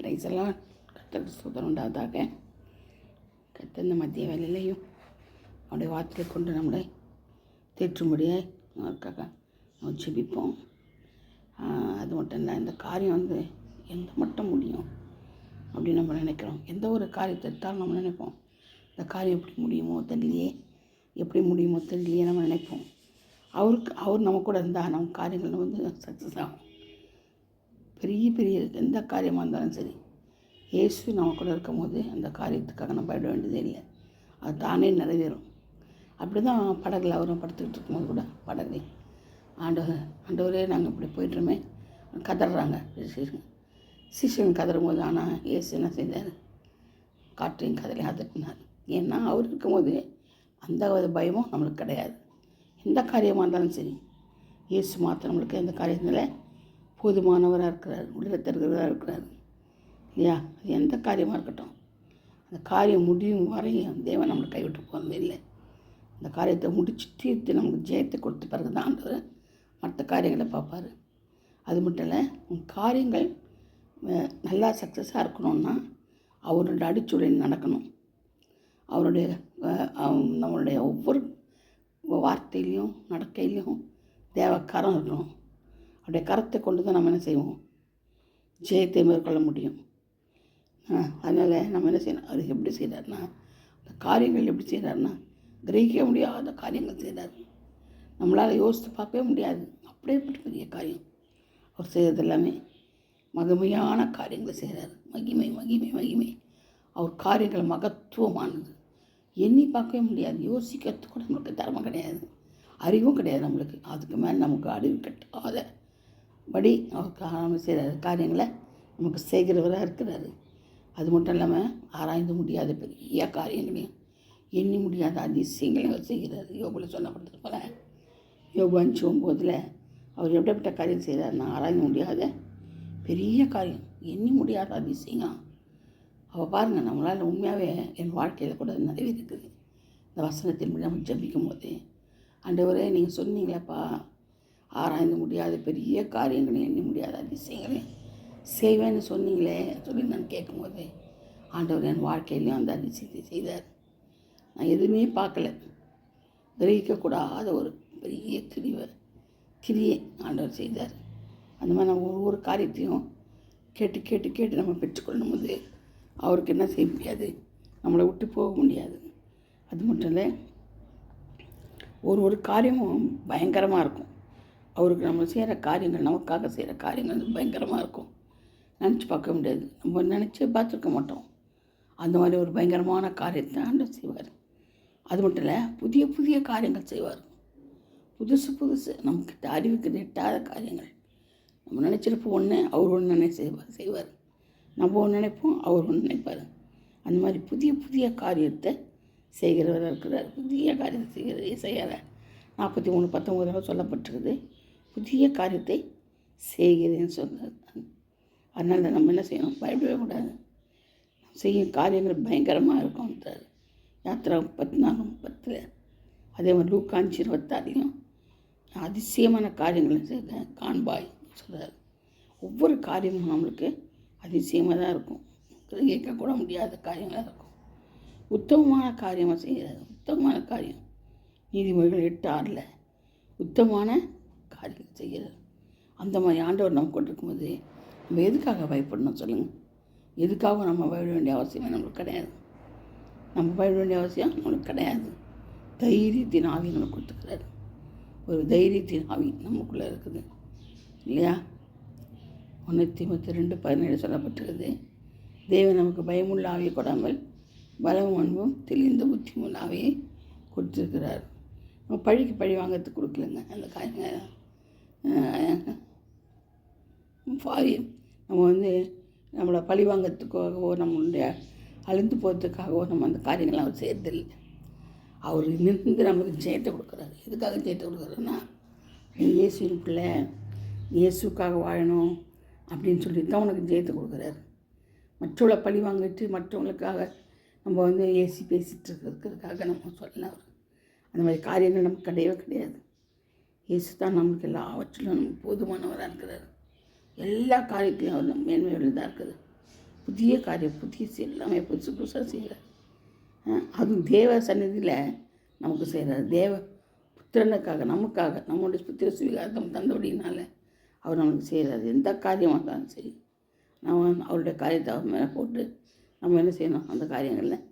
பிரைஸெல்லாம் கர்த்தருக்கு ஸ்தோத்திரம் உண்டாவதாக. கர்த்தர் இந்த மதிய வேலையிலையும் அவருடைய வார்த்தையை கொண்டு நம்மளை தேற்றும்படியாக அவருக்காக நம்ம ஜெபிப்போம். அது மட்டும் இல்லை, இந்த காரியம் எந்த மட்டும் முடியும் அப்படின்னு நம்ம நினைக்கிறோம். எந்த ஒரு காரியத்தை எடுத்தாலும் நம்ம நினைப்போம், இந்த காரியம் எப்படி முடியுமோ தெரியலையே, எப்படி முடியுமோ தெரியலையே நம்ம நினைப்போம். அவர் நம்ம கூட இருந்தால் நம்ம காரியங்கள் சக்ஸஸ் ஆகும். பெரிய எந்த காரியமாக இருந்தாலும் சரி, இயேசு நம்ம கூட இருக்கும் போது அந்த காரியத்துக்காக நம்ம பயப்பட வேண்டியதே இல்லை, அது தானே நிறைவேறும். அப்படி தான் படகுல அவரும் படுத்துக்கிட்டு இருக்கும்போது கூட படகு ஆண்டவரே நாங்கள் இப்படி போய்ட்டுருமே கதறாங்க சிஷியன் கதறும் போது. ஆனால் இயேசு என்ன செய்தார்? காற்றையும் கதலையும் அதட்டினார். ஏன்னா அவர் இருக்கும்போது அந்த பயமும் நம்மளுக்கு கிடையாது. எந்த காரியமாக இருந்தாலும் சரி, இயேசு மாத்திரம் நம்மளுக்கு எந்த காரியத்தில் போதுமானவராக இருக்கிறார், உள்ளத்திற்கிறவராக இருக்கிறார் இல்லையா? அது எந்த காரியமாக இருக்கட்டும், அந்த காரியம் முடியும் வரையும் தேவன் நம்மளை கைவிட்டு போகிறது இல்லை. அந்த காரியத்தை முடிச்சு தீர்த்து நமக்கு ஜெயத்தை கொடுத்த பிறகு தான் ஆண்டவர் மற்ற காரியங்களை பார்ப்பார். அது மட்டும் இல்லை, காரியங்கள் நல்லா சக்ஸஸாக இருக்கணும்னா அவரோட அடிச்சுடையில் நடக்கணும். அவருடைய நம்மளுடைய ஒவ்வொரு வார்த்தையிலையும் நடக்கையிலையும் தேவக்கரம் இருக்கணும். அவருடைய கரத்தை கொண்டு தான் நம்ம என்ன செய்வோம்? ஜெயத்தை மேற்கொள்ள முடியும். அதனால் நம்ம என்ன செய்யணும்? அது எப்படி செய்கிறாருன்னா, அந்த காரியங்கள் எப்படி செய்கிறாருன்னா, கிரகிக்க முடியாத காரியங்கள் செய்கிறார். நம்மளால் யோசித்து பார்க்கவே முடியாது, அப்படியே பெரிய காரியம் அவர் செய்கிறது எல்லாமே மகிமையான காரியங்களை செய்கிறார். மகிமை மகிமை மகிமை. அவர் காரியங்கள் மகத்துவமானது, எண்ணி பார்க்கவே முடியாது. யோசிக்கிறதுக்கு கூட நம்மளுக்கு திறமை கிடையாது, அறிவும் கிடையாது நம்மளுக்கு. அதுக்கு மேலே நமக்கு அறிவு கட்டாதபடி அவர் செய்கிற காரியங்களை நமக்கு செய்கிறவராக இருக்கிறாரு. அது மட்டும் இல்லாமல் ஆராய்ந்து முடியாத பெரிய காரியங்களையும் எண்ணி முடியாத அதிசயங்களையும் அவர் செய்கிறார். யோகுல சொல்லப்படுறது போல யோகு 5:9 அவர் எப்படிப்பட்ட காரியம் செய்கிறார்னா, ஆராய்ந்து முடியாத பெரிய காரியம், எண்ணி முடியாத அதிசயம். அவள் பாருங்கள், நம்மளால் உண்மையாகவே என் வாழ்க்கையில் கூட நிறைய இருக்குது. இந்த வசனத்தின் படி நம்ம ஜபிக்கும் போது, ஆண்டவரே நீங்கள் சொன்னீங்களேப்பா, ஆராய்ந்து முடியாத பெரிய காரியங்களையும் எண்ணி முடியாத அதிசயங்களையும் செய்வேன்னு சொன்னீங்களே சொல்லி நான் கேட்கும்போது, ஆண்டவர் என் வாழ்க்கையிலையும் அந்த அதிசயத்தை செய்தார். நான் எதுவுமே பார்க்கல, கிரகிக்கக்கூடாத ஒரு பெரிய கிரியை ஆண்டவர் செய்தார். அந்த மாதிரி நம்ம ஒவ்வொரு காரியத்தையும் கேட்டு கேட்டு கேட்டு நம்ம பெற்றுக்கொள்ளும் போது அவருக்கு என்ன செய்ய முடியாது? நம்மளை விட்டு போக முடியாது. அது மட்டும் இல்லை, ஒரு காரியமும் பயங்கரமாக இருக்கும். அவருக்கு நம்ம செய்கிற காரியங்கள், நமக்காக செய்கிற காரியங்கள் பயங்கரமாக இருக்கும். நினச்சி பார்க்க முடியாது, நம்ம நினச்சி பார்த்துருக்க மாட்டோம். அந்த மாதிரி ஒரு பயங்கரமான காரியத்தை ஆண்டவர் செய்வார். அது மட்டும் இல்லை, புதிய காரியங்கள் செய்வார். புதுசு நமக்கு அறிவுக்கு எட்டாத காரியங்கள். நம்ம நினச்சிருப்போம் ஒன்று, அவர் ஒன்று செய்வார். நம்ம ஒன்று நினைப்போம், அவர் ஒன்று நினைப்பார். அந்த மாதிரி புதிய காரியத்தை செய்கிறவராக இருக்கிறார். புதிய காரியத்தை செய்கிற 43:19 சொல்லப்பட்டிருக்குது. புதிய காரியத்தை செய்கிறேன்னு சொன்னார். அதனால் நம்ம என்ன செய்யணும்? பயப்படவே கூடாது. செய்யும் காரியங்கள் பயங்கரமாக இருக்கும்ன்றார். யாத்திரா 14:10. அதே மாதிரி லூக்கா 5:26 அதிசயமான காரியங்களை செய்த காண்பாய் சொல்கிறார். ஒவ்வொரு காரியமும் நம்மளுக்கு அதிசயமாக தான் இருக்கும், கேட்கக்கூட முடியாத காரியங்களாக இருக்கும். உத்தமமான காரியமாக செய்கிறார். உத்தமமான காரியம் நீதிமொழிகள் 8:6 உத்தமமான காரியம் செய்கிறார். அந்த மாதிரி ஆண்டவர் நம்ம கொண்டிருக்கும்போது நம்ம எதுக்காக பயப்படணும் சொல்லுங்கள்? எதுக்காக நம்ம பயப்பட வேண்டிய அவசியம் நம்மளுக்கு கிடையாது. நம்ம பயப்பட வேண்டிய அவசியம் நம்மளுக்கு கிடையாது. தைரியத்தின் ஆவி நமக்கு கொடுத்துக்கிறாரு. ஒரு தைரியத்தின் ஆவி நமக்குள்ளே இருக்குது இல்லையா? 1 தீமோத்தேயு 2:17 சொல்லப்பட்டிருக்குது. தேவன் நமக்கு பயமுள்ள ஆவியை கொடாமல் பலம் அன்பும் தெளிந்த புத்தியுள்ள ஆவியை கொடுத்துருக்கிறார். நம்ம பழிக்கு பழி வாங்கிறதுக்கு கொடுக்கலங்க. அந்த காரியங்க நம்ம நம்மளை பழி வாங்கிறதுக்காகவோ நம்மளுடைய அழிந்து போகிறதுக்காகவோ நம்ம அந்த காரியங்கள்லாம் அவர் செய்யறதில்லை. அவர் நின்று நம்மளுக்கு ஜெயத்தை கொடுக்குறாரு. எதுக்காக ஜெயத்தை கொடுக்குறாருன்னா, இயேசுவின் பிள்ளை, இயேசுக்காக வாழணும் அப்படின்னு சொல்லி தான் உனக்கு ஜெயத்தை கொடுக்குறாரு. மற்றவங்களை பழி வாங்கிட்டு மற்றவங்களுக்காக நம்ம ஏசி பேசிகிட்டு இருக்கிறதுக்காக நம்ம சொல்லலாம். அவர் அந்த மாதிரி காரியங்கள் நமக்கு கிடையாது. இயேசு தான் நம்மளுக்கு எல்லாவற்றிலும் நமக்கு போதுமானவராக இருக்கிறார். எல்லா காரியத்தையும் அவர் மேன்மையுள்ளதாக இருக்குது. புதிய காரியம் எல்லாமே புதுசு புதுசாக செய்கிறார். அதுவும் தேவ சந்நிதியில் நமக்கு செய்கிறார். தேவ புத்திரனுக்காக, நமக்காக, நம்முடைய புத்திர சுவிகாரம் தந்தபடினால அவர் நமக்கு செய்கிறார். எந்த காரியமாக இருந்தாலும் சரி, நம்ம அவருடைய காரியத்தை அவர் மேலே போட்டு நம்ம என்ன செய்யணும்? அந்த காரியங்களில்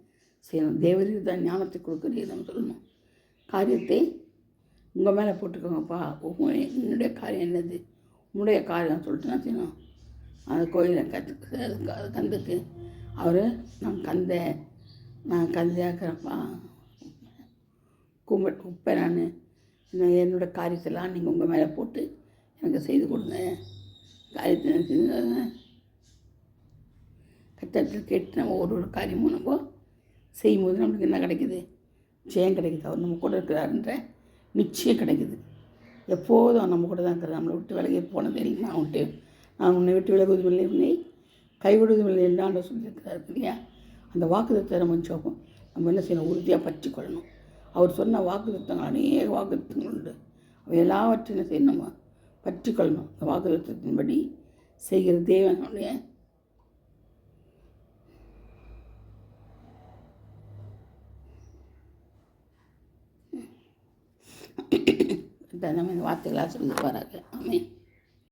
செய்யணும். தேவரீர் தான் ஞானத்தை கொடுக்குறீங்க நம்ம சொல்லணும். காரியத்தை உங்கள் மேலே போட்டுக்கோங்கப்பா, என்னுடைய காரியம் என்னது, உன்னுடைய காரியம் சொல்லிட்டு நான் செய்யணும். அந்த கோயிலை கந்துக்கு அவர் நான் கந்தையாக்கிறப்பா, குப்பை நான் என்னோடய காரியத்தெல்லாம் நீங்கள் உங்கள் மேலே போட்டு எனக்கு செய்து கொடுங்க. காரியத்தை செஞ்சு கட்டத்தில் கேட்டு நம்ம ஒரு காரியமும் நம்ம செய்யும்போது நம்மளுக்கு என்ன கிடைக்குது? ஜெயம் கிடைக்குது. அவர் நம்ம கூட இருக்கிறாருன்ற நிச்சயம் கிடைக்குது. எப்போதும் நம்ம கூட தான் இருக்கிறார். நம்மளை விட்டு விலகி போனது இல்லை. நான் உன்னை விட்டு விலகுவதும் இல்லை, உன்னை கைவிடுவதும் இல்லை என்றாண்ட சொல்லியிருக்கிறார் இல்லையா? அந்த வாக்குத்தத்தை நம்ம என்ன செய்யணும்? உறுதியாக பற்றி கொள்ளணும். அவர் சொன்ன வாக்குத்தத்தங்கள் அநேக வாக்குத்தங்கள் உண்டு. அவை எல்லாவற்றையும் என்ன செய்யணும்? நம்ம பற்றி கொள்ளணும். அந்த வாக்குத்தத்தின்படி செய்கிற தேவனுடைய நம்ம வார்த்தைகளாக சொல்லிப்பாராங்க. ஆமென்.